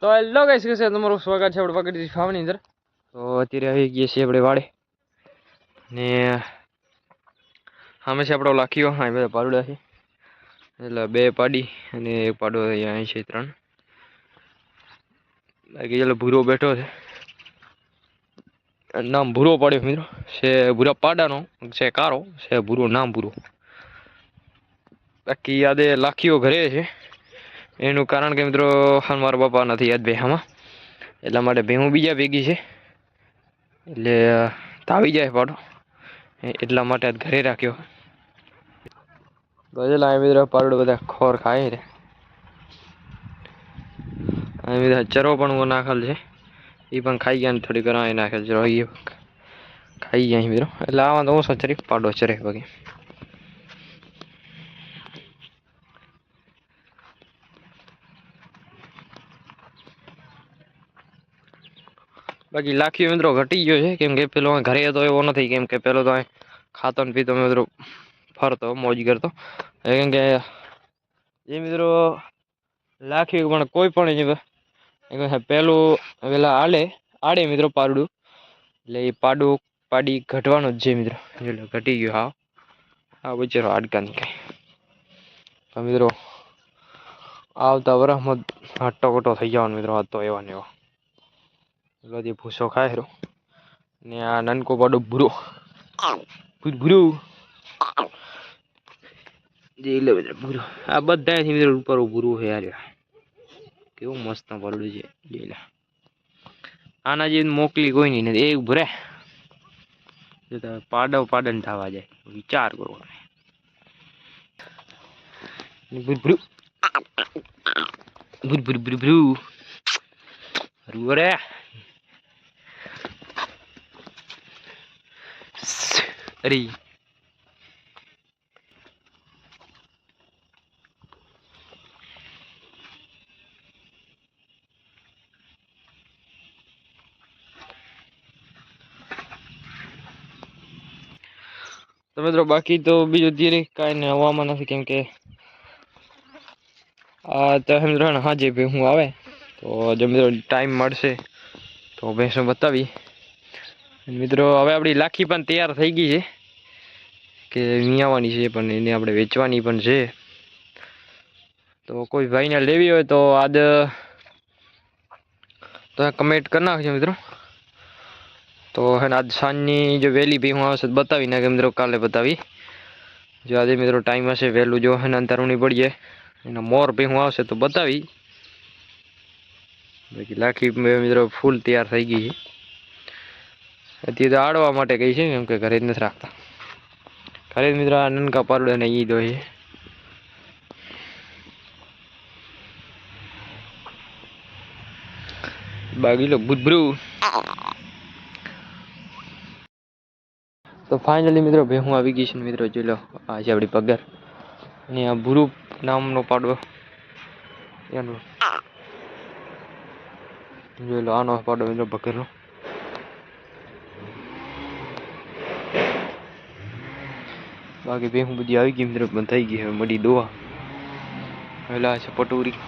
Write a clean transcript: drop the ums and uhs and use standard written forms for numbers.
તો hello guys, કે છે તમારું સ્વાગત છે આપણે પકડી ફાવની અંદર. તો અત્યારે આવી ગયા છીએ આપણે વાડે ને સામે છે આપણો લાખીઓ. હા, બધા પારુડા છે એટલે બે પાડી અને એક પાડો અહીંયા છે, ત્રણ. બાકી એટલે ભૂરો બેઠો છે, નામ ભૂરો પાડ્યો મિત્રો છે. ભૂરા પાડાનો છે, કારો છે ભૂરો, નામ ભૂરો. બાકી યાદે લાખીઓ ઘરે છે, એનું કારણ કે મિત્રો મારા બાપા નથી યાદ બેહામાં, એટલા માટે ભેહું બીજા ભેગી છે એટલે તાવી જાય પાડો, એટલા માટે આજ ઘરે રાખ્યો. બધા મિત્રો પાડો બધા ખોર ખાય રે. બધા ચરો પણ નાખેલ છે, એ પણ ખાઈ ગયા ને થોડી ઘણા નાખેલ છે, ખાઈ ગયા મિત્રો. એટલે આવા તો ઓછો ચરી પાડો ચરે બાકી. બાકી લાખી મિત્રો ઘટી ગયો છે, કેમ કે પેલો ઘરે હતો એવો નથી, કેમ કે પેલો તો ખાતો ને પીતો મિત્રો ફરતો મોજ કરતો. કેમ કે એ મિત્રો લાખી પણ કોઈ પણ પેલું પેલા આડે મિત્રો પારડું, એટલે એ પાડી ઘટવાનું જ છે મિત્રો. ઘટી ગયો હા બચારો હાડકા નીકળે મિત્રો. આવતા વરસમાં હટ્ટો કટ્ટો થઈ જવાનો મિત્રો. આ તો એવા ને એવા બધી ભૂસો ખાય ને આ નાનકો પાડો ભૂરો ભૂરો આ બધા ઉપર ભૂરું છે યાર. કેવું મસ્ત પડ્યું છે. આના જે મોકલી કોઈ નહીં નથી એ ભૂરે પાડન થવા જાય વિચાર કરો. અરે તો મિત્રો બાકી તો બીજું ધીરે કાંઈ ને હવામાં નથી, કેમ કે આ તહેમરણ હાજે હું આવે તો જો મિત્રો ટાઈમ મળશે તો ભેંસો બતાવી મિત્રો. હવે આપણી લાખી પણ તૈયાર થઈ ગઈ છે કે વિયાવાની છે, પણ એને આપણે વેચવાની પણ છે. તો કોઈ ભાઈને લેવી હોય તો આજ તો કમેન્ટ કરી નાખજો મિત્રો. તો હે આજ સાંજની જો વહેલી ભેહું આવશે તો બતાવી નાખે મિત્રો, કાલે બતાવી. જો આજે મિત્રો ટાઈમ હશે વહેલું જો હે અંતરુણી પડી જાય એના મોર ભેહું આવશે તો બતાવી. બાકી લાખી મિત્રો ફૂલ તૈયાર થઈ ગઈ છે. અત્યારે તો આડવા માટે કઈ છે, કેમ કે ઘરે જ નથી રાખતા. ઘરે જ મિત્રો આ નનકા પારડા ને ઈ દો છે. બાકી લો બુધબ્રુ. તો ફાઇનલી મિત્રો ભેહું આવી ગઈ છે મિત્રો. જોઈ લો આ છે આપણી પગર અને આ ભૂરું નામનો પાડવો એનું જોઈ લો. આનો પાડો મિત્રો પગરનો. બાકી ભેહું બધી આવી ગઈ મિત્રો, પણ થઈ ગઈ હવે મડી દોવા. પેલા છે પટોરી.